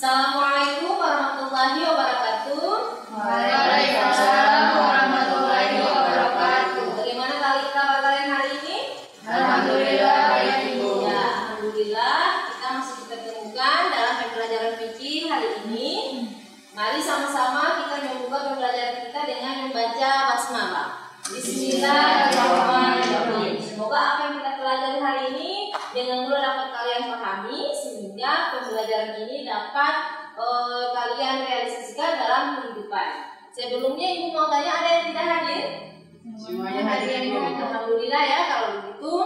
Assalamualaikum warahmatullahi wabarakatuh. Waalaikumsalam warahmatullahi wabarakatuh. Bagaimana kabar kalian hari ini? Alhamdulillah baik Ibu. Ya, alhamdulillah kita masih ditemukan dalam pembelajaran fikih hari ini. Mari sama-sama kita membuka pembelajaran kita dengan membaca basmalah. Bismillahirrahmanirrahim. Semoga apa yang kita pelajari hari ini dengan mudah dapat kalian pahami sehingga pembelajaran ini dapat kalian realisasikan dalam kehidupan. Sebelumnya Ibu mau tanya, ada yang tidak hadir? Semuanya hadir Ibu. Alhamdulillah ya, kalau begitu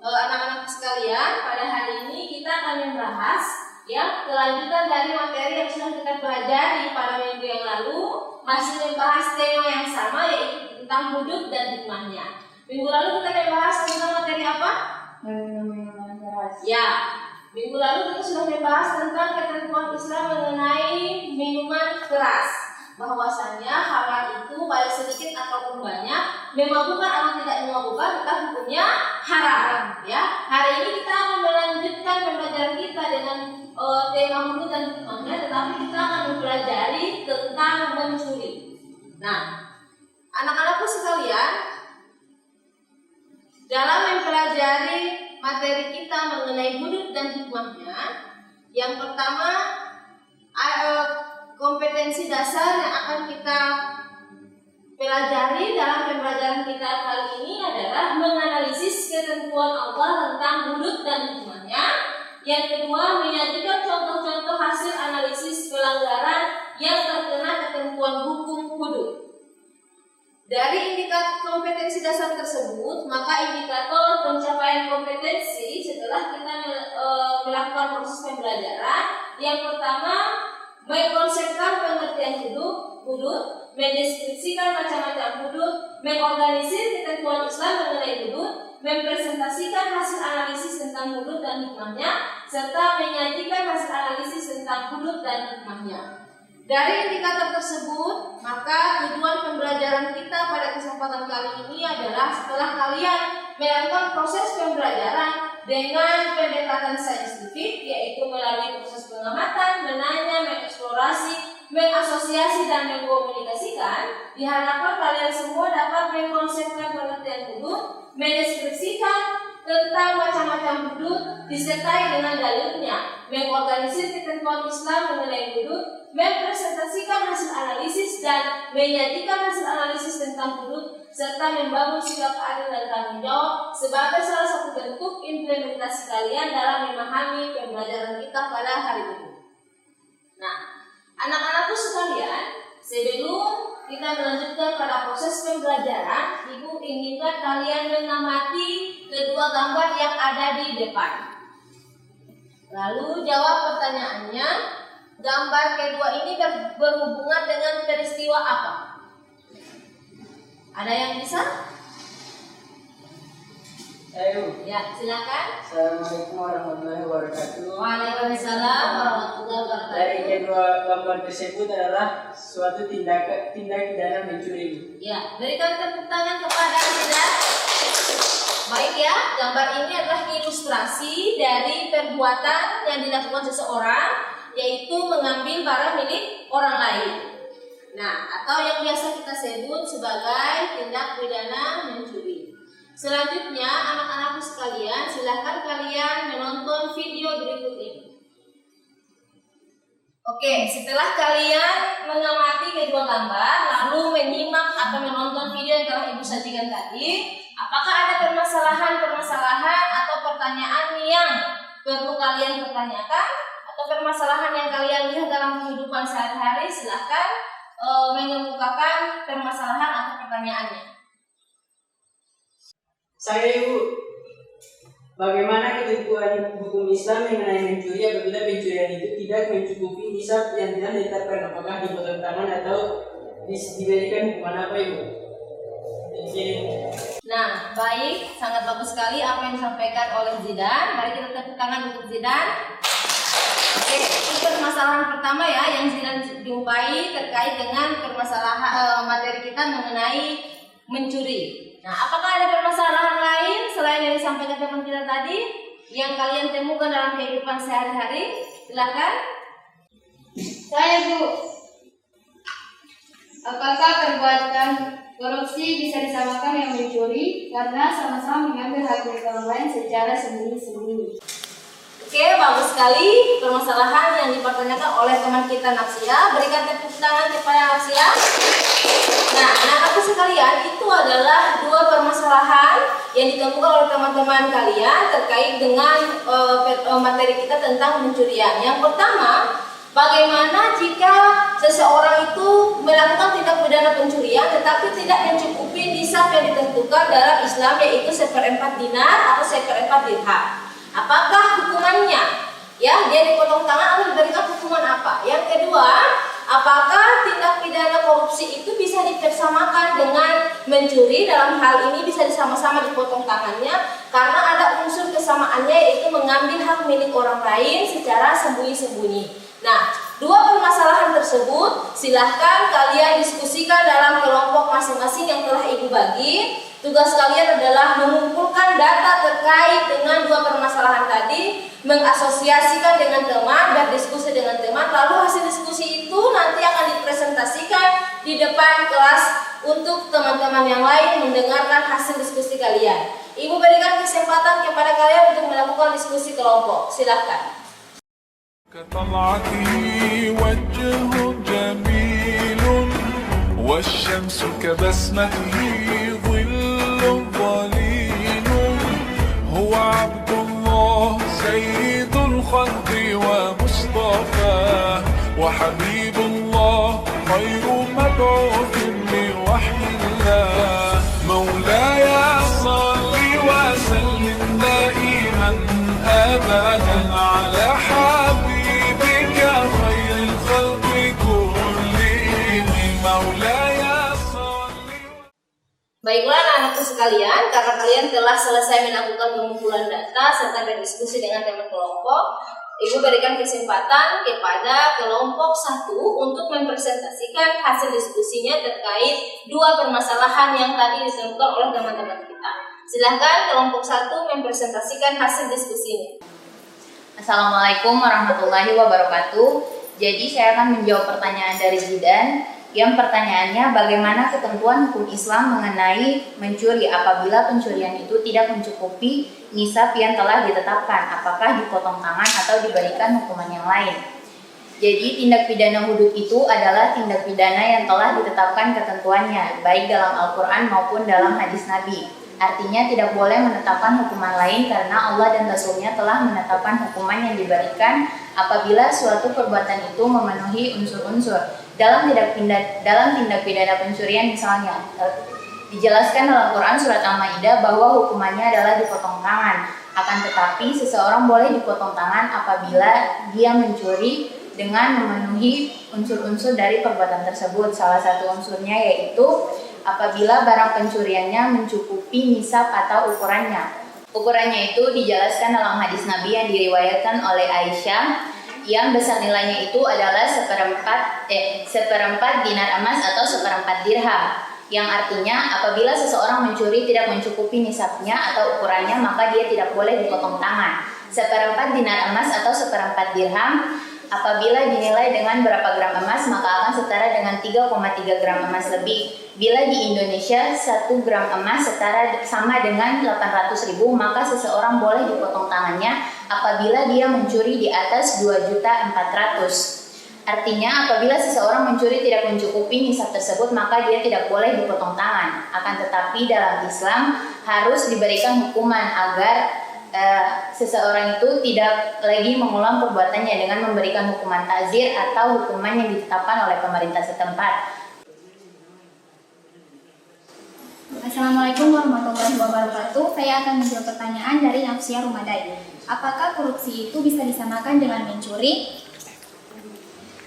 anak-anak sekalian, pada hari ini kita akan membahas ya kelanjutan dari materi yang sudah kita pelajari pada minggu yang lalu, masih membahas tema yang sama yaitu tentang hudud dan hikmahnya. Minggu lalu kita membahas tentang materi apa? Ya, minggu lalu kita sudah membahas tentang ketentuan Islam mengenai minuman keras. Bahwasanya halal itu baik sedikit ataupun banyak, memabukkan atau tidak memabukkan, tetap hukumnya haram. Ya, hari ini kita akan melanjutkan pembelajaran kita dengan tema hudud dan hikmahnya, tetapi kita akan mempelajari tentang mencuri. Nah, anak-anakku sekalian, dalam mempelajari materi kita mengenai hudud dan hikmahnya, yang pertama kompetensi dasar yang akan kita pelajari dalam pembelajaran kita kali ini adalah menganalisis ketentuan Allah tentang hudud dan hikmahnya. Yang kedua, menyajikan contoh-contoh hasil analisis pelanggaran yang terkena ketentuan hukum hudud. Dari indikator kompetensi dasar tersebut, maka indikator pencapaian kompetensi setelah kita melakukan proses pembelajaran, yang pertama mengkonsepkan pengertian hudud, mendeskripsikan macam-macam hudud, mengorganisir ketentuan Islam mengenai hudud, mempresentasikan hasil analisis tentang hudud dan hikmahnya, serta menyajikan hasil analisis tentang hudud dan hikmahnya. Dari indikator tersebut, maka tujuan pembelajaran kita pada kesempatan kali ini adalah setelah kalian melakukan proses pembelajaran dengan pendekatan saintifik, yaitu melalui proses pengamatan, menanya, mengeksplorasi, mengasosiasi, dan mengkomunikasikan, diharapkan kalian semua dapat mengkonsepkan pengertian hudud, mendeskripsikan tentang macam-macam hudud disertai dengan dalilnya, mengorganisir ketentuan Islam mengenai hudud, mempresentasikan hasil analisis dan menyajikan hasil analisis tentang hudud, serta membangun sikap adil dan tanggung jawab sebagai salah satu bentuk implementasi kalian dalam memahami pembelajaran kita pada hari ini. Nah, anak-anakku sekalian, sebelum kita melanjutkan pada proses pembelajaran, Ibu inginkan kalian mengamati kedua gambar yang ada di depan. Lalu jawab pertanyaannya, gambar kedua ini berhubungan dengan peristiwa apa? Ada yang bisa? Ayo. Ya, silakan. Assalamualaikum warahmatullahi wabarakatuh. Waalaikumsalam warahmatullahi wabarakatuh. Dari kedua gambar tersebut adalah suatu tindak pidana mencuri. Ya, berikan tepuk tangan kepada Anda. Baik ya, gambar ini adalah ilustrasi dari perbuatan yang dilakukan seseorang, yaitu mengambil barang milik orang lain. Nah, atau yang biasa kita sebut sebagai tindak pidana mencuri. Selanjutnya, anak-anakku sekalian, silakan kalian menonton video berikut ini. Oke, setelah kalian mengamati kedua gambar, lalu menyimak atau menonton video yang telah Ibu sajikan tadi, apakah ada permasalahan atau pertanyaan yang perlu kalian pertanyakan atau permasalahan yang kalian lihat dalam kehidupan sehari-hari? Silakan mengemukakan permasalahan atau pertanyaannya. Saya Ibu, bagaimana ketentuan hukum Islam mengenai mencuri apabila pencurian itu tidak mencukupi nisab yang telah ditetapkan? Apakah dipotong tangan atau diberikan hukuman apa Ibu? Nah, baik, sangat bagus sekali apa yang disampaikan oleh Zidan. Mari kita tepuk tangan untuk Zidan. Oke, itu permasalahan pertama ya yang Zidan jumpai terkait dengan permasalahan materi kita mengenai mencuri. Nah, apakah ada permasalahan lain selain yang disampaikan teman kita tadi yang kalian temukan dalam kehidupan sehari-hari? Silakan. Apakah perbuatan korupsi bisa disamakan dengan mencuri karena sama-sama mengambil hak milik orang lain secara sembunyi-sembunyi? Oke, bagus sekali permasalahan yang dipertanyakan oleh teman kita Napsia. Berikan tepuk tangan kepada Napsia. Nah, anak-anakku sekalian, itu adalah dua permasalahan yang ditemukan oleh teman-teman kalian terkait dengan materi kita tentang pencurian. Yang pertama, bagaimana jika seseorang itu melakukan tindak pidana pencurian tetapi tidak mencukupi nisab yang ditentukan dalam Islam, yaitu 1/4 dinar atau 1/4 dirham? Apakah hukumannya? Ya, dia dipotong tangan atau diberikan hukuman apa? Yang kedua, apakah tindak pidana korupsi itu bisa dipersamakan dengan mencuri? Dalam hal ini bisa disama-sama dipotong tangannya karena ada unsur kesamaannya, yaitu mengambil hak milik orang lain secara sembunyi-sembunyi. Nah, dua permasalahan tersebut silahkan kalian diskusikan dalam kelompok masing-masing yang telah Ibu bagi. Tugas kalian adalah mengumpulkan data terkait dengan dua permasalahan tadi, mengasosiasikan dengan teman, berdiskusi dengan teman, lalu hasil diskusi itu nanti akan dipresentasikan di depan kelas untuk teman-teman yang lain mendengarkan hasil diskusi kalian. Ibu berikan kesempatan kepada kalian untuk melakukan diskusi kelompok. Silahkan. كطلعته وجهه جميل والشمس كبسمته ظل ظليل هو عبد الله سيد الخلق ومصطفاه وحبيب الله خير مبعوث بوحي الله مولاي صل وسلم دائما أبدا على حبيبك خير الخلق كلهم مولاي صل. Baiklah anak-anakku sekalian, karena kalian telah selesai melakukan pengumpulan data serta berdiskusi dengan teman kelompok, Ibu berikan kesempatan kepada kelompok 1 untuk mempresentasikan hasil diskusinya terkait dua permasalahan yang tadi ditemukan oleh teman-teman kita. Silahkan kelompok 1 mempresentasikan hasil diskusinya. Assalamualaikum warahmatullahi wabarakatuh. Jadi saya akan menjawab pertanyaan dari Zidan. Yang pertanyaannya, bagaimana ketentuan hukum Islam mengenai mencuri apabila pencurian itu tidak mencukupi nisab yang telah ditetapkan? Apakah dipotong tangan atau diberikan hukuman yang lain? Jadi tindak pidana hudud itu adalah tindak pidana yang telah ditetapkan ketentuannya, baik dalam Al-Quran maupun dalam hadis Nabi. Artinya tidak boleh menetapkan hukuman lain karena Allah dan Rasul-Nya telah menetapkan hukuman yang diberikan apabila suatu perbuatan itu memenuhi unsur-unsur. Dalam tindak pidana pencurian misalnya, dijelaskan dalam Quran surat Al-Maidah bahwa hukumannya adalah dipotong tangan. Akan tetapi seseorang boleh dipotong tangan apabila dia mencuri dengan memenuhi unsur-unsur dari perbuatan tersebut. Salah satu unsurnya yaitu apabila barang pencuriannya mencukupi nisab atau ukurannya. Ukurannya itu dijelaskan dalam hadis Nabi yang diriwayatkan oleh Aisyah, yang besar nilainya itu adalah seperempat dinar emas atau 1/4 dirham, yang artinya apabila seseorang mencuri tidak mencukupi nisabnya atau ukurannya, maka dia tidak boleh dipotong tangan. 1/4 dinar emas atau 1/4 dirham apabila dinilai dengan berapa gram emas, maka akan setara dengan 3,3 gram emas lebih. Bila di Indonesia 1 gram emas sama dengan 800.000, maka seseorang boleh dipotong tangannya apabila dia mencuri di atas 2.400.000. Artinya apabila seseorang mencuri tidak mencukupi nisab tersebut, maka dia tidak boleh dipotong tangan. Akan tetapi dalam Islam harus diberikan hukuman agar seseorang itu tidak lagi mengulang perbuatannya dengan memberikan hukuman ta'zir atau hukuman yang ditetapkan oleh pemerintah setempat. Assalamualaikum warahmatullahi wabarakatuh. Saya akan menjawab pertanyaan dari Nafsia Rumadai. Apakah korupsi itu bisa disamakan dengan mencuri?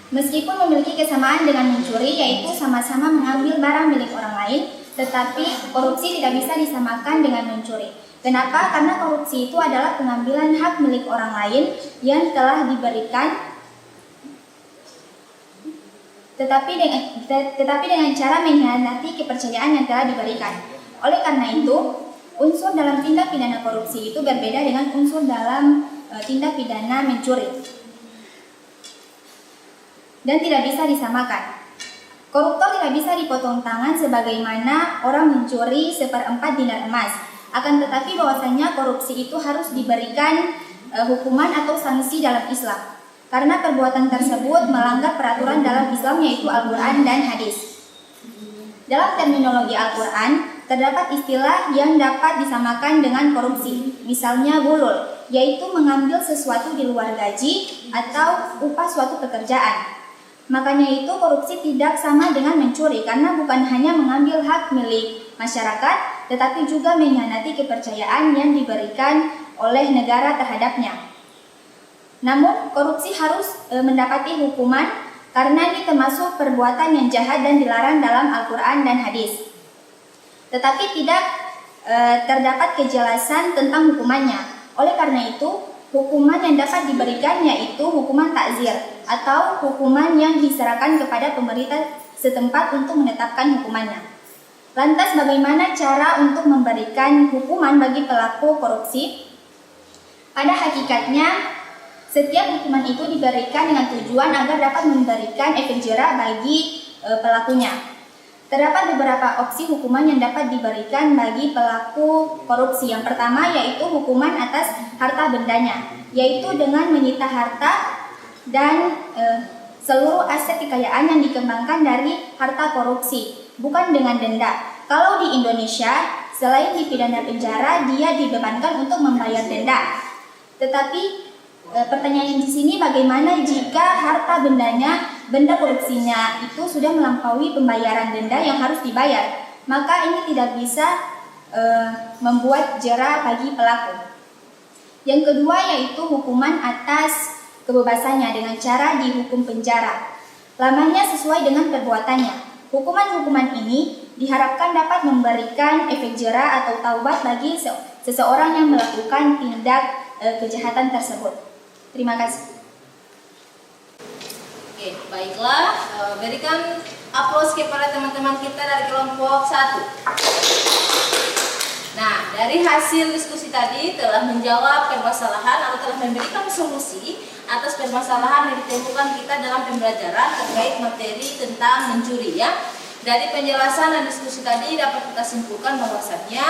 Meskipun memiliki kesamaan dengan mencuri, yaitu sama-sama mengambil barang milik orang lain, tetapi korupsi tidak bisa disamakan dengan mencuri. Kenapa? Karena korupsi itu adalah pengambilan hak milik orang lain yang telah diberikan, tetapi dengan cara mengkhianati kepercayaan yang telah diberikan. Oleh karena itu, unsur dalam tindak pidana korupsi itu berbeda dengan unsur dalam tindak pidana mencuri dan tidak bisa disamakan. Koruptor tidak bisa dipotong tangan sebagaimana orang mencuri 1/4 dinar emas. Akan tetapi bahwasanya korupsi itu harus diberikan hukuman atau sanksi dalam Islam. Karena perbuatan tersebut melanggar peraturan dalam Islam yaitu Al-Quran dan hadis. Dalam terminologi Al-Quran, terdapat istilah yang dapat disamakan dengan korupsi. Misalnya gulul, yaitu mengambil sesuatu di luar gaji atau upah suatu pekerjaan. Makanya itu korupsi tidak sama dengan mencuri karena bukan hanya mengambil hak milik masyarakat, tetapi juga mengkhianati kepercayaan yang diberikan oleh negara terhadapnya. Namun korupsi harus mendapati hukuman karena ini termasuk perbuatan yang jahat dan dilarang dalam Al-Quran dan hadis. Tetapi tidak terdapat kejelasan tentang hukumannya. Oleh karena itu, hukuman yang dapat diberikan yaitu hukuman takzir atau hukuman yang diserahkan kepada pemerintah setempat untuk menetapkan hukumannya. Lantas bagaimana cara untuk memberikan hukuman bagi pelaku korupsi? Pada hakikatnya, setiap hukuman itu diberikan dengan tujuan agar dapat memberikan efek jera bagi pelakunya. Terdapat beberapa opsi hukuman yang dapat diberikan bagi pelaku korupsi. Yang pertama yaitu hukuman atas harta bendanya, yaitu dengan menyita harta dan seluruh aset kekayaan yang dikembangkan dari harta korupsi, bukan dengan denda. Kalau di Indonesia, selain dipidana penjara, dia dibebankan untuk membayar denda. Tetapi pertanyaan di sini bagaimana jika harta benda korupsinya itu sudah melampaui pembayaran denda yang harus dibayar? Maka ini tidak bisa membuat jera bagi pelaku. Yang kedua yaitu hukuman atas kebebasannya dengan cara dihukum penjara. Lamanya sesuai dengan perbuatannya. Hukuman-hukuman ini diharapkan dapat memberikan efek jera atau taubat bagi seseorang yang melakukan tindak kejahatan tersebut. Terima kasih. Oke, baiklah, berikan aplaus kepada teman-teman kita dari kelompok 1. Nah, dari hasil diskusi tadi telah menjawab permasalahan atau telah memberikan solusi atas permasalahan yang ditemukan kita dalam pembelajaran terkait materi tentang mencuri ya. Dari penjelasan dan diskusi tadi dapat kita simpulkan bahwasannya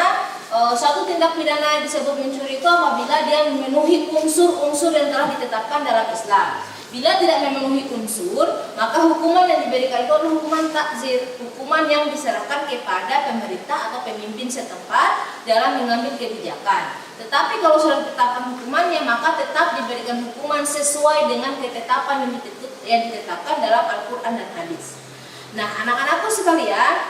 suatu tindak pidana yang disebut mencuri itu apabila dia memenuhi unsur-unsur yang telah ditetapkan dalam Islam. Bila tidak memenuhi unsur, maka hukuman yang diberikan itu adalah hukuman takzir, hukuman yang diserahkan kepada pemerintah atau pemimpin setempat dalam mengambil kebijakan. Tetapi kalau sudah ditetapkan hukumannya, maka tetap diberikan hukuman sesuai dengan ketetapan yang ditetapkan dalam Al-Quran dan hadis. Nah, anak-anakku sekalian,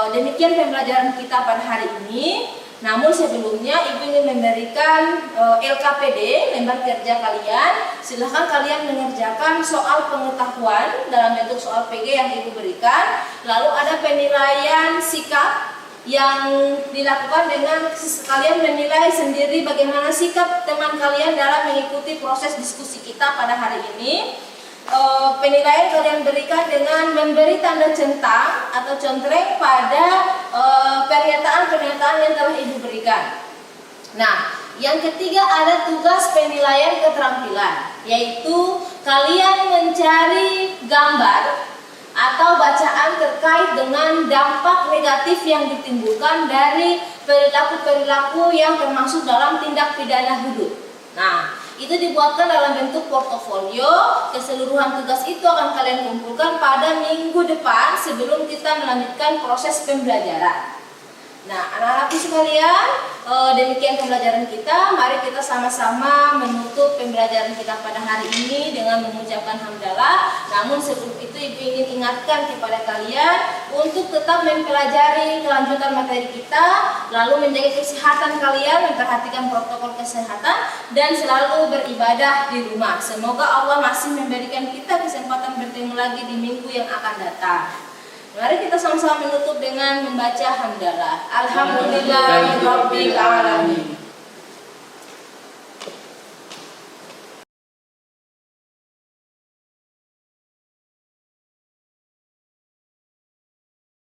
demikian pembelajaran kita pada hari ini. Namun sebelumnya Ibu ingin memberikan LKPD, lembar kerja kalian. Silahkan kalian mengerjakan soal pengetahuan dalam bentuk soal PG yang Ibu berikan. Lalu ada penilaian sikap yang dilakukan dengan kalian menilai sendiri bagaimana sikap teman kalian dalam mengikuti proses diskusi kita pada hari ini. Penilaian kalian berikan dengan memberi tanda centang atau contreng pada pernyataan-pernyataan yang telah Ibu berikan. Nah, yang ketiga ada tugas penilaian keterampilan, yaitu kalian mencari gambar atau bacaan terkait dengan dampak negatif yang ditimbulkan dari perilaku-perilaku yang termasuk dalam tindak pidana hudud. Nah, itu dibuatkan dalam bentuk portofolio. Keseluruhan tugas itu akan kalian kumpulkan pada minggu depan sebelum kita melanjutkan proses pembelajaran. Nah, anak-anakku sekalian, demikian pembelajaran kita. Mari kita sama-sama menutup pembelajaran kita pada hari ini dengan mengucapkan hamdalah. Namun sebelum itu Ibu ingin ingatkan kepada kalian untuk tetap mempelajari kelanjutan materi kita, lalu menjaga kesehatan kalian, memperhatikan protokol kesehatan, dan selalu beribadah di rumah. Semoga Allah masih memberikan kita kesempatan bertemu lagi di minggu yang akan datang. Mari kita sama-sama menutup dengan membaca hamdalah. Alhamdulillahirabbil alamin.